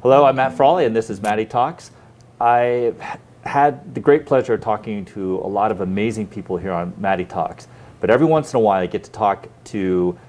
Hello, I'm Matt Frawley, and this is Mathey Talks. I've had the great pleasure of talking to a lot of amazing people here on Mathey Talks, but every once in a while I get to talk to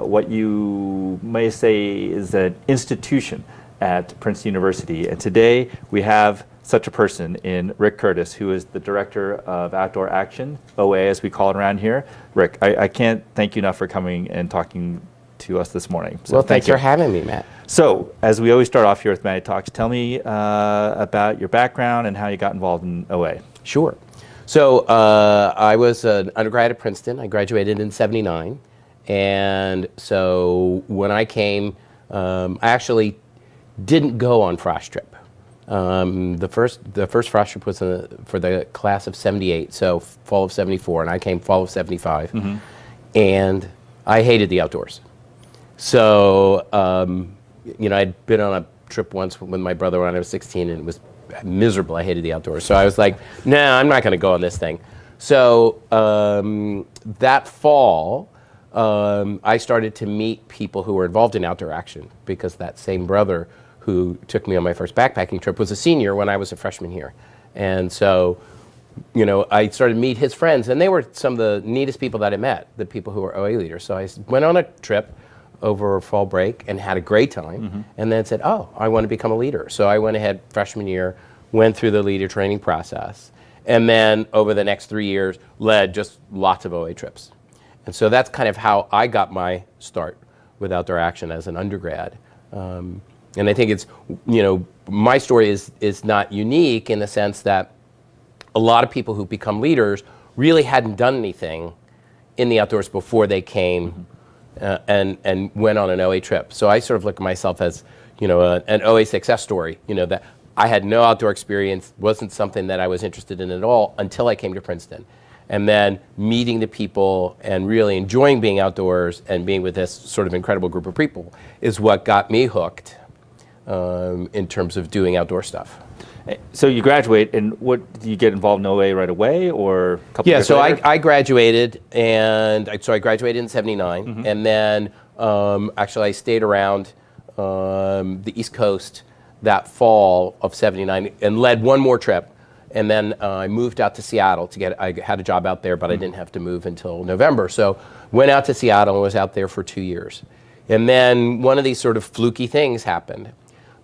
what you may say is an institution at Princeton University. And today we have such a person in Rick Curtis, who is the Director of Outdoor Action, OA as we call it around here. Rick, I can't thank you enough for coming and talking to us this morning. So well, thanks for having me, Matt. So, as we always start off here with Mathey Talks, tell me about your background and how you got involved in OA. Sure. So, I was an undergrad at Princeton. I graduated in '79. And so, when I came, I actually didn't go on frost trip. The first frost trip was for the class of '78, so fall of '74, and I came fall of '75. Mm-hmm. And I hated the outdoors. So, I'd been on a trip once with my brother when I was 16, and it was miserable. I hated the outdoors. So I was like, nah, I'm not going to go on this thing. So that fall, I started to meet people who were involved in outdoor action, because that same brother who took me on my first backpacking trip was a senior when I was a freshman here. And so, I started to meet his friends, and they were some of the neatest people that I met, the people who were OA leaders. So I went on a trip over fall break and had a great time, mm-hmm. and then said, oh, I want to become a leader. So I went ahead freshman year, went through the leader training process, and then over the next 3 years led just lots of OA trips. And so that's kind of how I got my start with outdoor action as an undergrad. And I think it's, my story is not unique in the sense that a lot of people who become leaders really hadn't done anything in the outdoors before they came, mm-hmm. And went on an OA trip. So I sort of look at myself as, an OA success story, that I had no outdoor experience, wasn't something that I was interested in at all until I came to Princeton. And then meeting the people and really enjoying being outdoors and being with this sort of incredible group of people is what got me hooked in terms of doing outdoor stuff. So you graduate, and what did you get involved in OA right away, or a couple years later? I graduated, and I graduated in '79, mm-hmm. and then actually I stayed around the East Coast that fall of '79 and led one more trip, and then I moved out to Seattle I had a job out there, but mm-hmm. I didn't have to move until November, so went out to Seattle and was out there for 2 years, and then one of these sort of fluky things happened.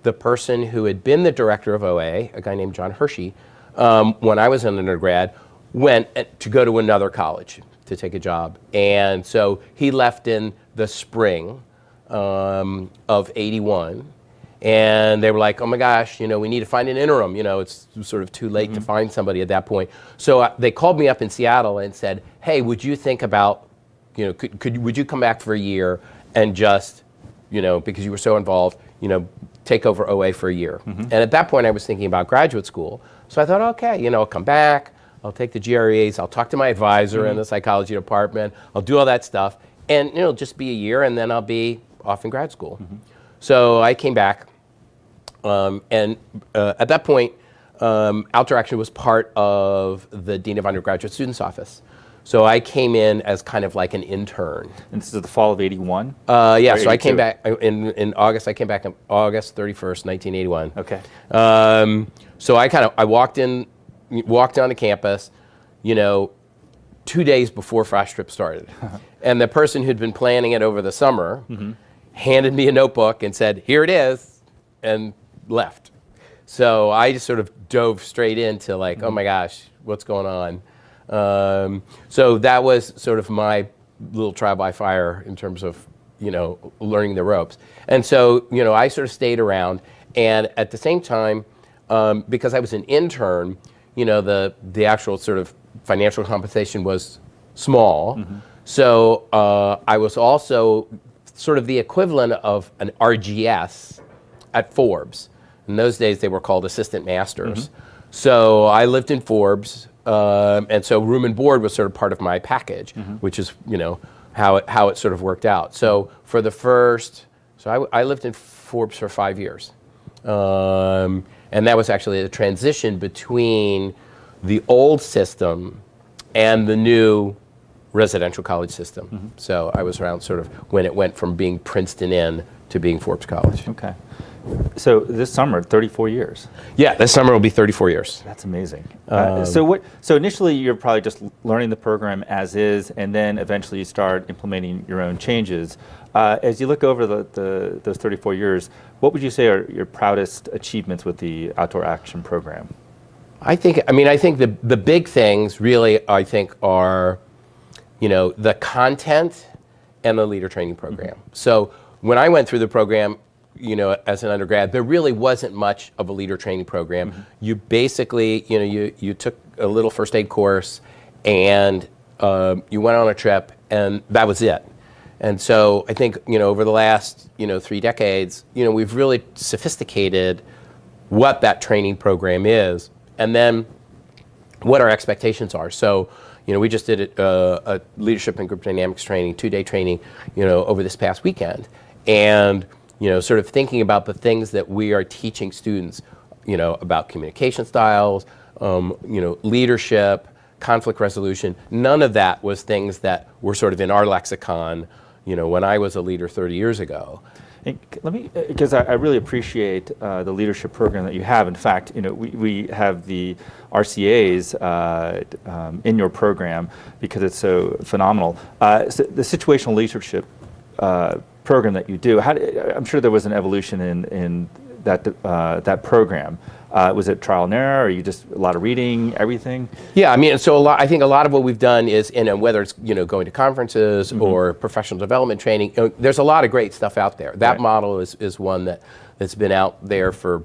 The person who had been the director of OA, a guy named John Hershey, when I was an undergrad, went to go to another college to take a job. And so he left in the spring of '81. And they were like, oh my gosh, we need to find an interim. It's sort of too late mm-hmm. to find somebody at that point. So they called me up in Seattle and said, hey, would you think about, would you come back for a year and just, because you were so involved, take over OA for a year. Mm-hmm. And at that point I was thinking about graduate school. So I thought, okay, I'll come back, I'll take the GREs, I'll talk to my advisor mm-hmm. in the psychology department, I'll do all that stuff, and it'll just be a year and then I'll be off in grad school. Mm-hmm. So I came back, and at that point, Outdoor Action was part of the Dean of Undergraduate Students Office. So I came in as kind of like an intern. And this is the fall of '81? Yeah, so I came back in August. I came back on August 31st, 1981. Okay. So I walked on the campus, 2 days before frost trip started. And the person who'd been planning it over the summer mm-hmm. handed me a notebook and said, here it is, and left. So I just sort of dove straight into like, mm-hmm. oh my gosh, what's going on? So that was sort of my little trial by fire in terms of, learning the ropes. And so, I sort of stayed around, and at the same time, because I was an intern, the actual sort of financial compensation was small. Mm-hmm. So I was also sort of the equivalent of an RGS at Forbes. In those days, they were called assistant masters. Mm-hmm. So I lived in Forbes. And so room and board was sort of part of my package, mm-hmm. which is, how it sort of worked out. So for the first, I lived in Forbes for 5 years. And that was actually a transition between the old system and the new residential college system. Mm-hmm. So I was around sort of when it went from being Princeton in to being Forbes College. Okay. So this summer, 34 years. Yeah, this summer will be 34 years. That's amazing. So initially you're probably just learning the program as is, and then eventually you start implementing your own changes. As you look over those 34 years, what would you say are your proudest achievements with the Outdoor Action Program? I think the big things really, I think, are, the content and the leader training program. So when I went through the program, as an undergrad, there really wasn't much of a leader training program. You basically, you took a little first aid course and you went on a trip and that was it. And so I think, over the last, 3 decades, we've really sophisticated what that training program is and then what our expectations are. So, we just did a leadership and group dynamics training, 2-day training, over this past weekend. And sort of thinking about the things that we are teaching students, about communication styles, leadership, conflict resolution. None of that was things that were sort of in our lexicon, when I was a leader 30 years ago. And because I really appreciate the leadership program that you have. In fact, we have the RCAs in your program because it's so phenomenal. So the situational leadership program that you do, I'm sure there was an evolution in that program. Was it trial and error, or you just a lot of reading, everything? Yeah, I think a lot of what we've done is, whether it's going to conferences or professional development training, there's a lot of great stuff out there. That model is one that's been out there for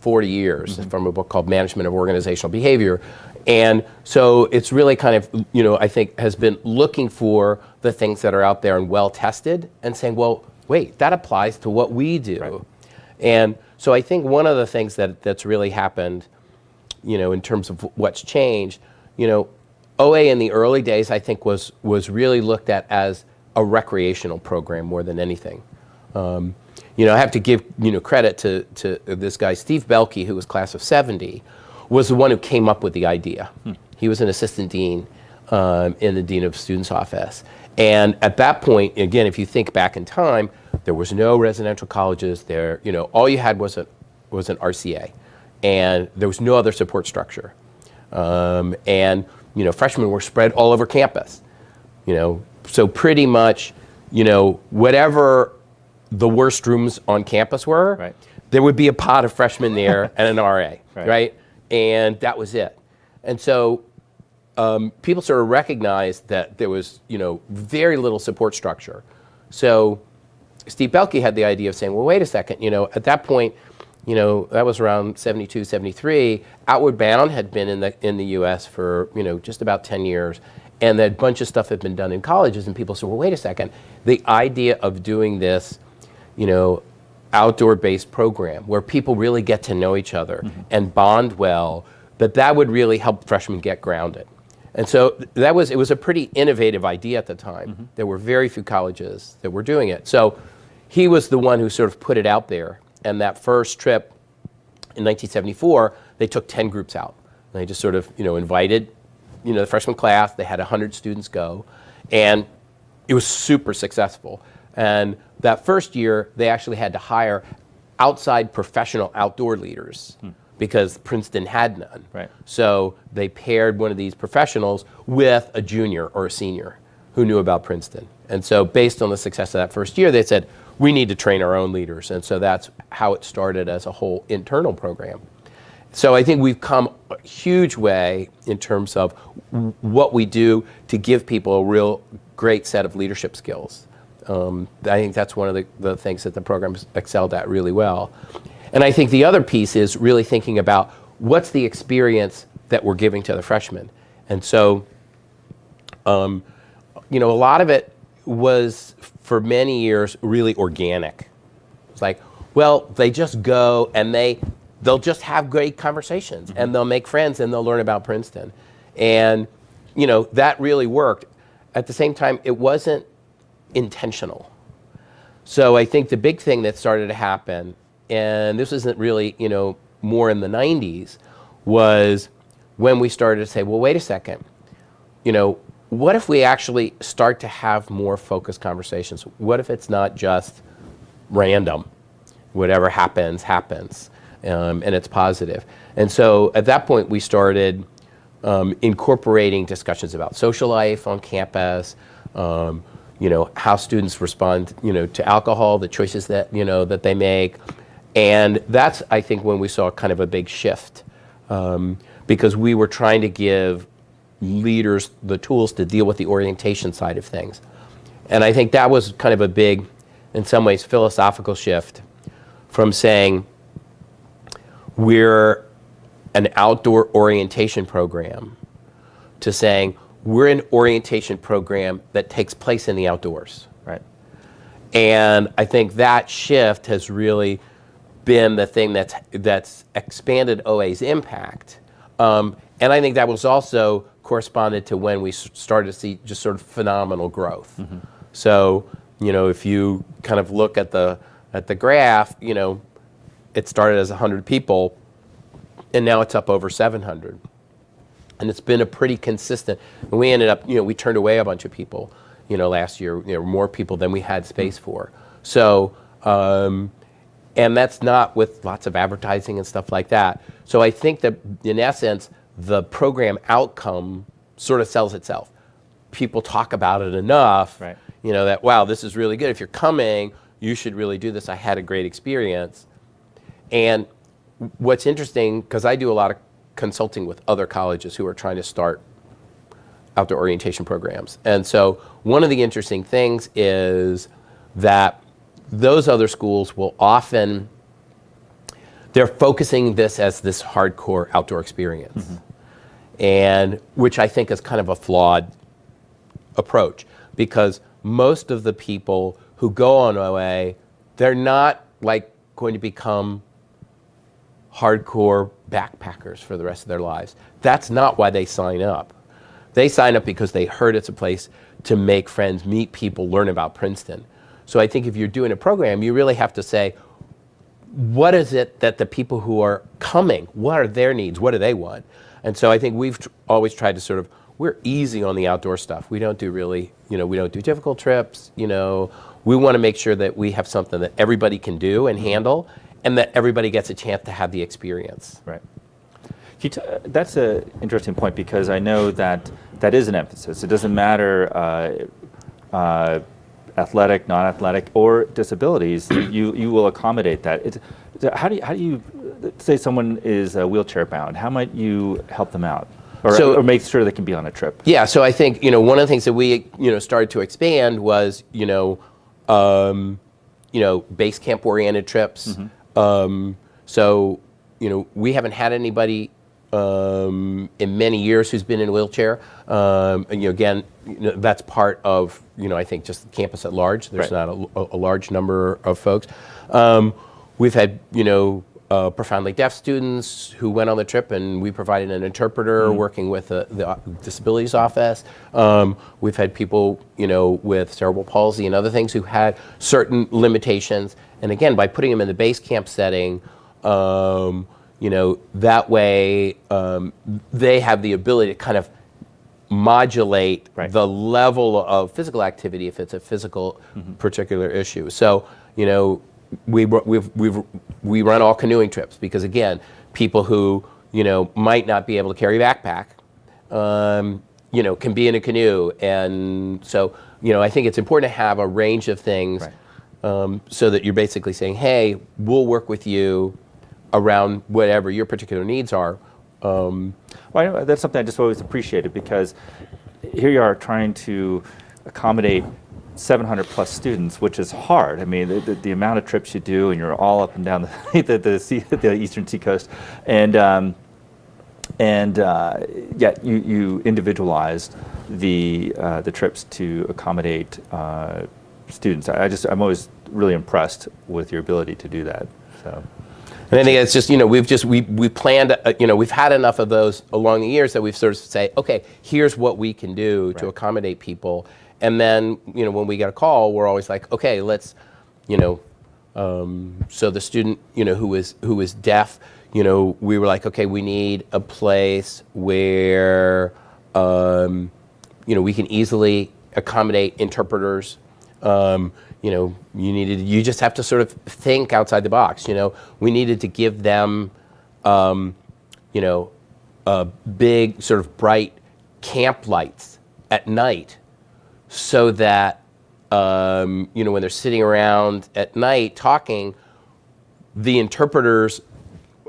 40 years from a book called Management of Organizational Behavior. And so it's really kind of, I think has been looking for the things that are out there and well tested and saying, well, wait, that applies to what we do. Right. And so I think one of the things that's really happened, in terms of what's changed, OA in the early days, I think was really looked at as a recreational program more than anything. I have to give, credit to this guy, Steve Belkey, who was class of 70, was the one who came up with the idea. He was an assistant dean in the dean of students office. And at that point, again, if you think back in time, there was no residential colleges there. All you had was an RCA, and there was no other support structure. And freshmen were spread all over campus. So pretty much, whatever the worst rooms on campus were, right, there would be a pod of freshmen there and an RA, right? And that was it. And so people sort of recognized that there was, very little support structure. So Steve Belkey had the idea of saying, well, wait a second, at that point, that was around 72, 73, Outward Bound had been in the US for, just about 10 years. And a bunch of stuff had been done in colleges, and people said, well, wait a second, the idea of doing this, outdoor-based program where people really get to know each other and bond well, that would really help freshmen get grounded. And so it was a pretty innovative idea at the time. There were very few colleges that were doing it. So he was the one who sort of put it out there. And that first trip in 1974, they took 10 groups out. And they just sort of, invited, the freshman class. They had 100 students go. And it was super successful. And that first year, they actually had to hire outside professional outdoor leaders because Princeton had none. Right. So they paired one of these professionals with a junior or a senior who knew about Princeton. And so based on the success of that first year, they said, we need to train our own leaders. And so that's how it started as a whole internal program. So I think we've come a huge way in terms of what we do to give people a real great set of leadership skills. I think that's one of the things that the program's excelled at really well. And I think the other piece is really thinking about what's the experience that we're giving to the freshmen. And so, a lot of it was, for many years, really organic. It's like, well, they just go and they'll just have great conversations and they'll make friends and they'll learn about Princeton. And, that really worked. At the same time, it wasn't intentional. So I think the big thing that started to happen, and this isn't really, more in the 90s, was when we started to say, well, wait a second, what if we actually start to have more focused conversations? What if it's not just random? whatever happens, happens, and it's positive. And so at that point, we started incorporating discussions about social life on campus, how students respond, to alcohol, the choices that, that they make. And that's, I think, when we saw kind of a big shift, because we were trying to give leaders the tools to deal with the orientation side of things. And I think that was kind of a big, in some ways, philosophical shift from saying we're an outdoor orientation program to saying we're an orientation program that takes place in the outdoors. Right. And I think that shift has really been the thing that's expanded OA's impact. And I think that was also corresponded to when we started to see just sort of phenomenal growth. Mm-hmm. So, if you kind of look at the graph, it started as 100 people, and now it's up over 700. And it's been a pretty consistent, and we ended up, we turned away a bunch of people, last year, more people than we had space for. So, and that's not with lots of advertising and stuff like that. So I think that in essence, the program outcome sort of sells itself. People talk about it enough, right, that, wow, this is really good. If you're coming, you should really do this. I had a great experience. And what's interesting, because I do a lot of consulting with other colleges who are trying to start outdoor orientation programs. And so one of the interesting things is that those other schools will often, they're focusing this as this hardcore outdoor experience. Mm-hmm. And which I think is kind of a flawed approach, because most of the people who go on OA, they're not like going to become hardcore backpackers for the rest of their lives. That's not why they sign up. They sign up because they heard it's a place to make friends, meet people, learn about Princeton. So I think if you're doing a program, you really have to say, what is it that the people who are coming, what are their needs? What do they want? And so I think we've always tried to sort of, we're easy on the outdoor stuff. We don't do really, we don't do difficult trips. We want to make sure that we have something that everybody can do and handle, and that everybody gets a chance to have the experience. Right. That's an interesting point, because I know that is an emphasis. It doesn't matter athletic, non-athletic, or disabilities. you will accommodate that. How do you say someone is wheelchair bound? How might you help them out, or make sure they can be on a trip? Yeah. So I think one of the things that we started to expand was base camp oriented trips. Mm-hmm. So we haven't had anybody in many years who's been in a wheelchair. Again, that's part of I think just the campus at large. There's right. not a large number of folks. We've had profoundly deaf students who went on the trip, and we provided an interpreter working with the disabilities office. We've had people with cerebral palsy and other things who had certain limitations, and again, by putting them in the base camp setting, that way they have the ability to kind of modulate right. the level of physical activity if it's a physical particular issue. So we run all canoeing trips, because again, people who might not be able to carry a backpack can be in a canoe, and so I think it's important to have a range of things, right. So that you're basically saying, hey, we'll work with you around whatever your particular needs are. Well, that's something I just always appreciated, because here you are trying to accommodate 700 plus students, which is hard. I mean, the amount of trips you do, and you're all up and down the eastern seacoast, and yet you individualized the trips to accommodate students. I'm always really impressed with your ability to do that. So. And I think it's just, we planned, we've had enough of those along the years that we've sort of say, okay, here's what we can do right. to accommodate people. And then, when we get a call, we're always like, okay, let's, so the student, who was deaf, we were like, okay, we need a place where, we can easily accommodate interpreters. You just have to sort of think outside the box. We needed to give them, big sort of bright camp lights at night, so that when they're sitting around at night talking, the interpreters,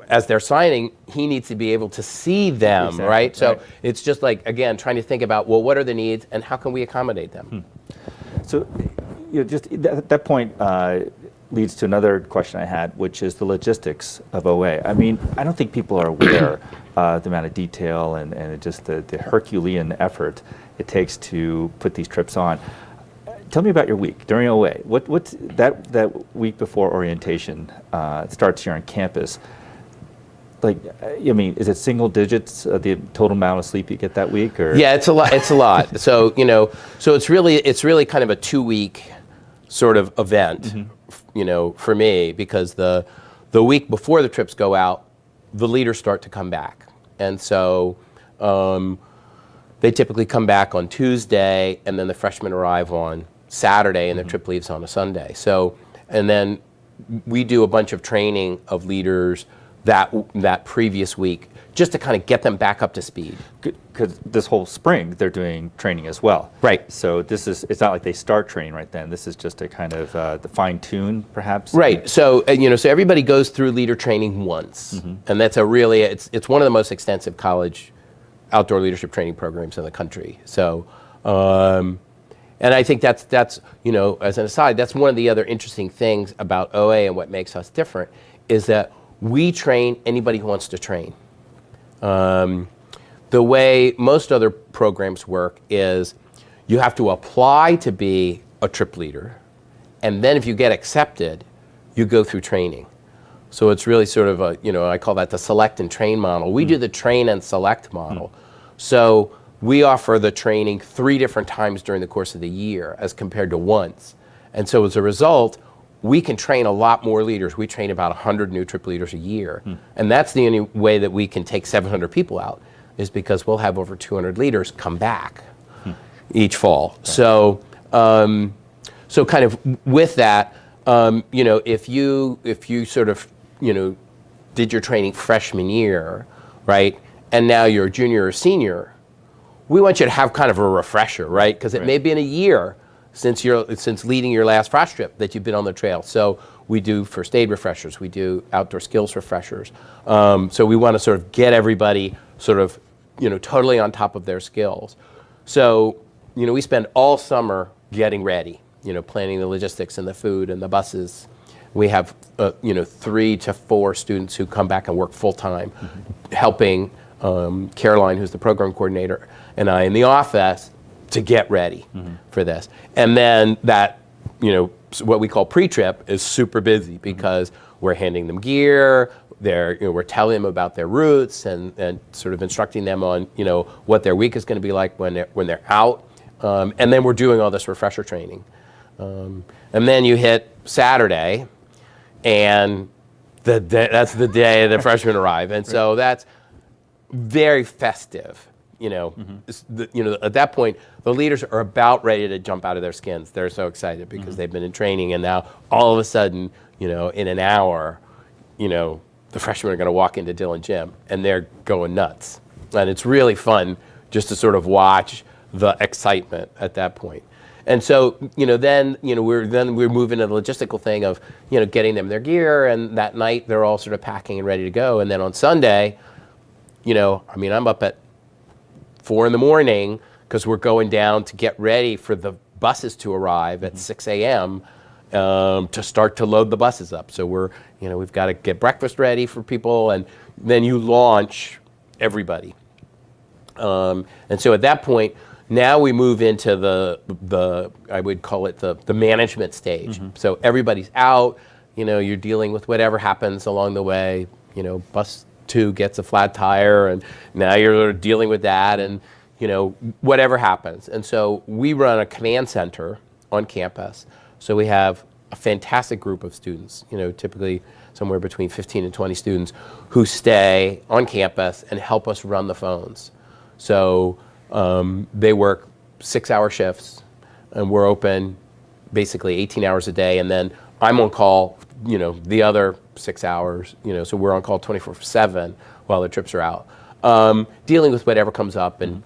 as they're signing, he needs to be able to see them, exactly, right? So it's just like, again, trying to think about, well, what are the needs and how can we accommodate them? So just that point leads to another question I had, which is the logistics of OA. I mean, I don't think people are aware the amount of detail and just the Herculean effort it takes to put these trips on. Tell me about your week during OA. What's that week before orientation starts here on campus? Like, I mean, is it single digits, the total amount of sleep you get that week, or? Yeah, it's a lot. It's a lot. So so it's really kind of a 2-week sort of event, for me, because the week before the trips go out, the leaders start to come back, and so they typically come back on Tuesday, and then the freshmen arrive on Saturday, and the trip leaves on a Sunday. So, and then we do a bunch of training of leaders that previous week, just to kind of get them back up to speed. Because this whole spring they're doing training as well. Right. So it's not like they start training right then. This is just a kind of the fine tune, perhaps. Right. So so everybody goes through leader training once, and that's it's one of the most extensive college outdoor leadership training programs in the country. So. And I think that's as an aside, that's one of the other interesting things about OA and what makes us different is that we train anybody who wants to train. The way most other programs work is you have to apply to be a trip leader, and then if you get accepted, you go through training. So it's really sort of I call that the select and train model. We do the train and select model. So we offer the training 3 different times during the course of the year as compared to once. And so as a result, we can train a lot more leaders. We train about 100 new trip leaders a year. And that's the only way that we can take 700 people out, is because we'll have over 200 leaders come back each fall. Right. So so kind of with that, if you sort of, did your training freshman year, right, and now you're a junior or senior, we want you to have kind of a refresher, right? Because it may be in a year since leading your last frost trip that you've been on the trail. So we do first aid refreshers, we do outdoor skills refreshers. So we want to sort of get everybody sort of, totally on top of their skills. So, we spend all summer getting ready, planning the logistics and the food and the buses. We have, 3 to 4 students who come back and work full time, helping Caroline, who's the program coordinator, and I in the office to get ready for this. And then that, what we call pre-trip is super busy because we're handing them gear, we're telling them about their routes and sort of instructing them on, what their week is going to be like when they're out. And then we're doing all this refresher training. And then you hit Saturday, and that's the day the freshmen arrive. And so that's very festive. At that point, the leaders are about ready to jump out of their skins. They're so excited because they've been in training, and now all of a sudden, in an hour, the freshmen are going to walk into Dillon Gym, and they're going nuts. And it's really fun just to sort of watch the excitement at that point. And so, then we're moving to the logistical thing of, getting them their gear, and that night they're all sort of packing and ready to go. And then on Sunday, I'm up at 4 in the morning because we're going down to get ready for the buses to arrive at 6 a.m. To start to load the buses up. So we've got to get breakfast ready for people, and then you launch everybody. And so at that point, now we move into the I would call it the management stage. So everybody's out, you're dealing with whatever happens along the way, bus 2 gets a flat tire, and now you're dealing with that, and whatever happens. And so we run a command center on campus. So we have a fantastic group of students, typically somewhere between 15 and 20 students who stay on campus and help us run the phones. So they work 6-hour shifts, and we're open basically 18 hours a day, and then I'm on call, the other 6 hours, so we're on call 24/7 while the trips are out. Dealing with whatever comes up and,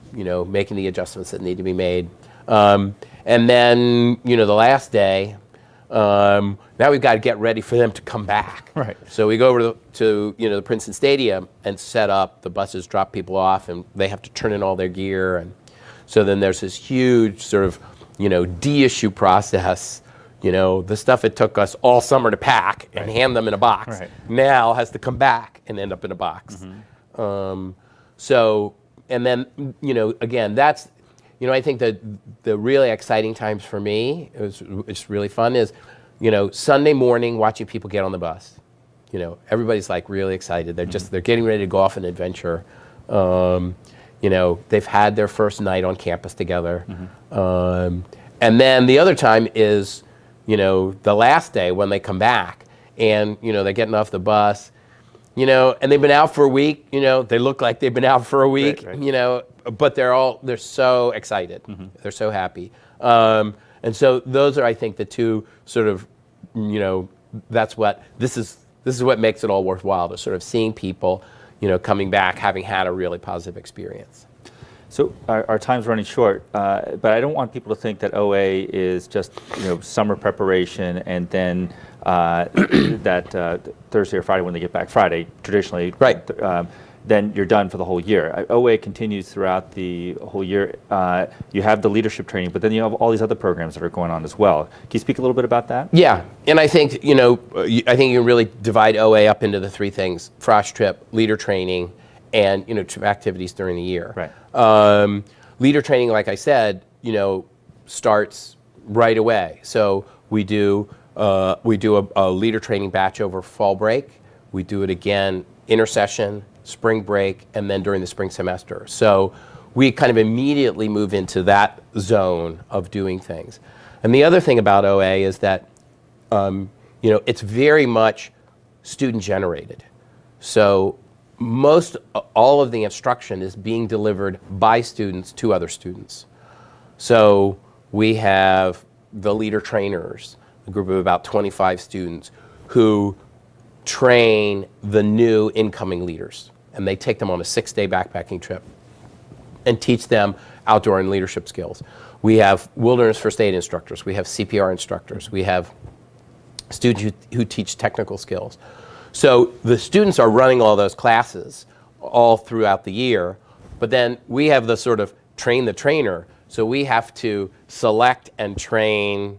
making the adjustments that need to be made. And then, the last day, now we've got to get ready for them to come back. Right. So we go over to the Princeton Stadium and set up the buses, drop people off, and they have to turn in all their gear. And so then there's this huge sort of, de-issue process. The stuff it took us all summer to pack and hand them in a box now has to come back and end up in a box. So, and then, again, that's, I think that the really exciting times for me, it's really fun, is, Sunday morning watching people get on the bus. Everybody's like really excited. They're getting ready to go off an adventure. They've had their first night on campus together. And then the other time is, the last day when they come back and, they're getting off the bus, and they've been out for a week, they look like they've been out for a week, but they're so excited. They're so happy. And so those are, I think, the two sort of, this is what makes it all worthwhile, to sort of seeing people, coming back, having had a really positive experience. So our time's running short, but I don't want people to think that OA is just summer preparation and then that Thursday or Friday when they get back, Friday traditionally, then you're done for the whole year. OA continues throughout the whole year. You have the leadership training, but then you have all these other programs that are going on as well. Can you speak a little bit about that? Yeah, and I think you can really divide OA up into the three things: Frosh Trip, leader training, and trip activities during the year. Right. Leader training, like I said, starts right away. So we do a leader training batch over fall break. We do it again intersession, spring break, and then during the spring semester. So we kind of immediately move into that zone of doing things. And the other thing about OA is that it's very much student generated. So all of the instruction is being delivered by students to other students. So we have the leader trainers, a group of about 25 students who train the new incoming leaders. And they take them on a 6-day backpacking trip and teach them outdoor and leadership skills. We have wilderness first aid instructors. We have CPR instructors. We have students who teach technical skills. So the students are running all those classes all throughout the year, but then we have the sort of train the trainer. So we have to select and train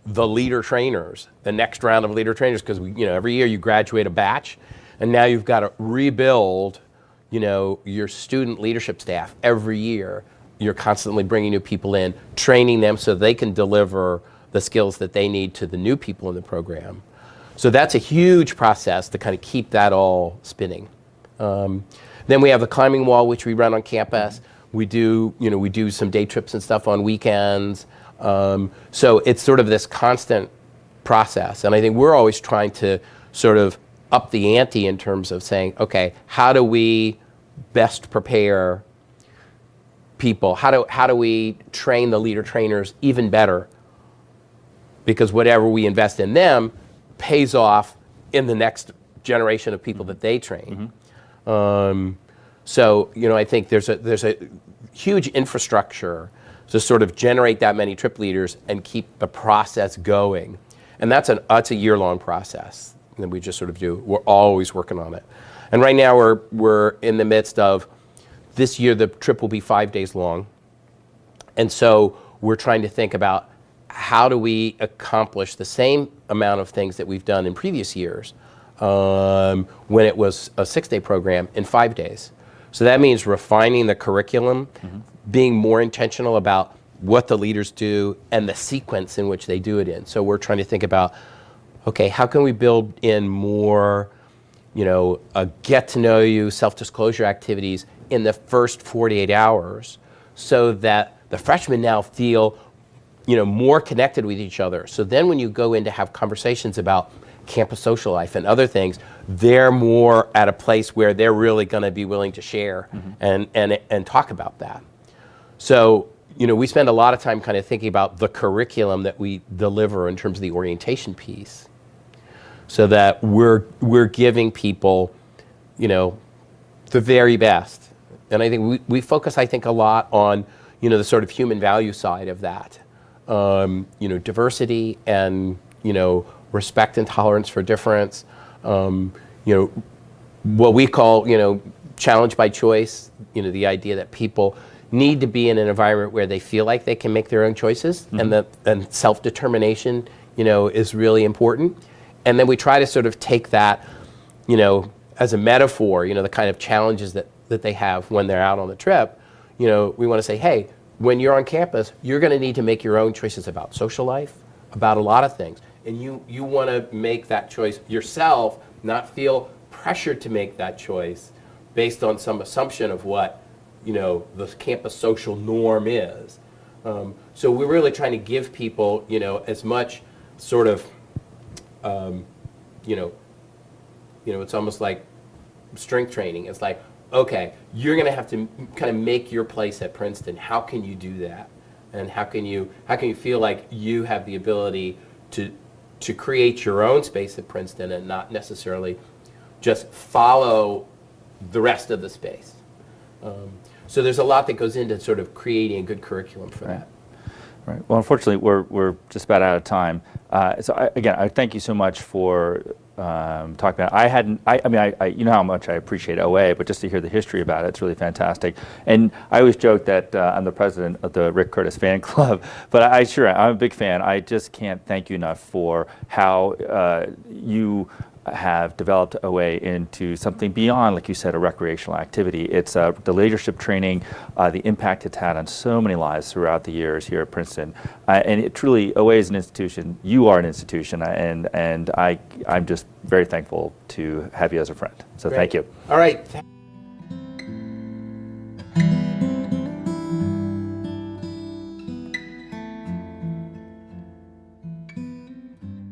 the leader trainers, the next round of leader trainers, because every year you graduate a batch, and now you've got to rebuild, your student leadership staff every year. You're constantly bringing new people in, training them so they can deliver the skills that they need to the new people in the program. So that's a huge process to kind of keep that all spinning. Then we have the climbing wall, which we run on campus. We do some day trips and stuff on weekends. So it's sort of this constant process. And I think we're always trying to sort of up the ante in terms of saying, okay, how do we best prepare people? How do we train the leader trainers even better? Because whatever we invest in them pays off in the next generation of people that they train. So I think there's a huge infrastructure to sort of generate that many trip leaders and keep the process going. And that's a year-long process that we just sort of do. We're always working on it. And right now we're in the midst of, this year the trip will be 5 days long. And so we're trying to think about how do we accomplish the same amount of things that we've done in previous years when it was a 6-day program in 5 days. So that means refining the curriculum, being more intentional about what the leaders do and the sequence in which they do it in. So we're trying to think about, okay, how can we build in more, get to know you, self-disclosure activities in the first 48 hours so that the freshmen now feel more connected with each other. So then when you go in to have conversations about campus social life and other things, they're more at a place where they're really going to be willing to share and talk about that. So, we spend a lot of time kind of thinking about the curriculum that we deliver in terms of the orientation piece, so that we're giving people, the very best. And I think we focus, I think, a lot on, the sort of human value side of that. Diversity and, respect and tolerance for difference. What we call, challenge by choice, the idea that people need to be in an environment where they feel like they can make their own choices, and self-determination, is really important. And then we try to sort of take that, as a metaphor, the kind of challenges that they have when they're out on the trip. We want to say, hey, when you're on campus, you're going to need to make your own choices about social life, about a lot of things. And you want to make that choice yourself, not feel pressured to make that choice based on some assumption of what, the campus social norm is. So we're really trying to give people, as much sort of, it's almost like strength training. It's like, okay, you're going to have to kind of make your place at Princeton. How can you do that? And how can you feel like you have the ability to create your own space at Princeton and not necessarily just follow the rest of the space? So there's a lot that goes into sort of creating a good curriculum for that. Right. Well, unfortunately, we're just about out of time. Again, I thank you so much for talking about it. I mean, you know how much I appreciate OA, but just to hear the history about it, it's really fantastic. And I always joke that I'm the president of the Rick Curtis fan club, but I'm a big fan. I just can't thank you enough for how you have developed OA into something beyond, like you said, a recreational activity. It's the leadership training, the impact it's had on so many lives throughout the years here at Princeton. And it truly, OA is an institution. You are an institution, and I'm just very thankful to have you as a friend. So Great. Thank you. All right.